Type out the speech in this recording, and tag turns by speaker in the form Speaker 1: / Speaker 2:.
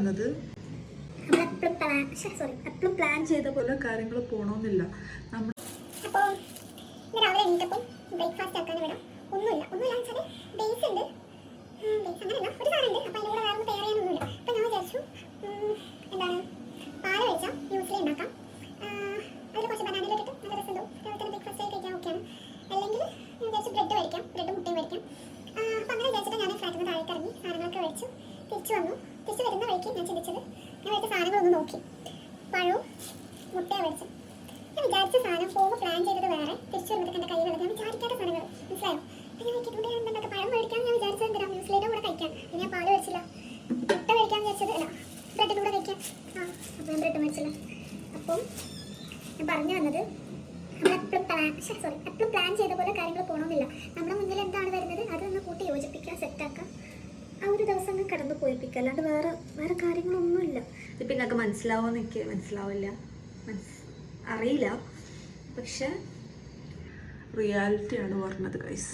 Speaker 1: വന്നത് എപ്പോഴും പ്ലാൻ ചെയ്ത പോലെ കാര്യങ്ങൾ പോകണമെന്നില്ല. നമ്മൾ
Speaker 2: രാവിലെ എണീറ്റപ്പം ബ്രേക്ക്ഫാസ്റ്റ് ആക്കാൻ വിടാം. ഒന്നുമില്ല വെച്ചാൽ ബേസ് ഉണ്ട്, ബേസ് അങ്ങനെയല്ല ഒരു സാധനം ഉണ്ട്. അപ്പം അതിൻ്റെ കൂടെ വേറെ തയ്യാർ ചെയ്യാനൊന്നുമില്ല. അപ്പം ഞാൻ വിചാരിച്ചു എന്താണ് പാല് കഴിച്ചാൽ യൂസിലി ഉണ്ടാക്കാം. അതിൽ കുറച്ച് ബനാനയിലിട്ടിട്ട് നല്ല രസം ഉണ്ടാവും. രാവിലെ തന്നെ ബ്രേക്ക്ഫാസ്റ്റ് ആയി കഴിക്കാൻ ഓക്കെയാണ്. അല്ലെങ്കിൽ ഞാൻ വിചാരിച്ചു ബ്രെഡ് മേടിക്കാം, ബ്രെഡ് മുട്ടയും മേടിക്കാം. അപ്പം അങ്ങനെ വിചാരിച്ചിട്ട് ഞാൻ ഫ്ലാറ്റിൽ നിന്ന് താഴേക്ക് ഇറങ്ങി സാധനങ്ങളൊക്കെ മേടിച്ചു തിരിച്ചു വന്നു. തിരിച്ചു വരുന്ന വഴിക്ക് ഞാൻ ചിന്തിച്ചത്, ഞാൻ മേടിച്ച സാധനങ്ങളൊന്ന് നോക്കി. പഴവും മുട്ടയാണ് മേടിച്ചത്. ഞാൻ വിചാരിച്ച സാധനം പോകുമ്പോൾ പ്ലാൻ ചെയ്തത് വേറെ, തിരിച്ചു വരുമ്പോൾ എൻ്റെ കയ്യിൽ ഞാൻ വിചാരിക്കാത്ത സാധനങ്ങൾ മനസ്സിലായോ. അപ്പം ഞാൻ നോക്കിയിട്ടുണ്ട്, ഞാൻ എന്തൊക്കെ പഴം മേടിക്കാൻ ഞാൻ വിചാരിച്ചത് എന്തിനാ ന്യൂസിലേൻ്റെ കൂടെ കഴിക്കാൻ. ഞാൻ പാല് മേടിച്ചില്ല. മുട്ട മേടിക്കാൻ വിചാരിച്ചത് അല്ല, ബ്രെഡിൻ്റെ കൂടെ കഴിക്കാൻ. അപ്പോൾ ഞാൻ ബ്രെഡ് മേടിച്ചില്ല. അപ്പം ഞാൻ പറഞ്ഞു വന്നത് എപ്പോഴും പ്ലാൻ ചെയ്ത പോലെ കാര്യങ്ങൾ പോകണമെന്നില്ല. നമ്മുടെ മുന്നിൽ എന്താണ് വരുന്നത് അതൊന്ന് കൂട്ടി യോജിപ്പിക്കുക, സെറ്റാക്കുക. ആ ഒരു ദിവസം കടന്നു പോയിപ്പിക്കുക, അല്ലാണ്ട് വേറെ കാര്യങ്ങളൊന്നുമില്ല.
Speaker 1: ഇപ്പം നിങ്ങൾക്ക് മനസ്സിലാവുമെന്ന് എനിക്ക് മനസ്സിലാവില്ല, അറിയില്ല. പക്ഷെ റിയാലിറ്റിയാണ് പറഞ്ഞത് ഗൈസ്.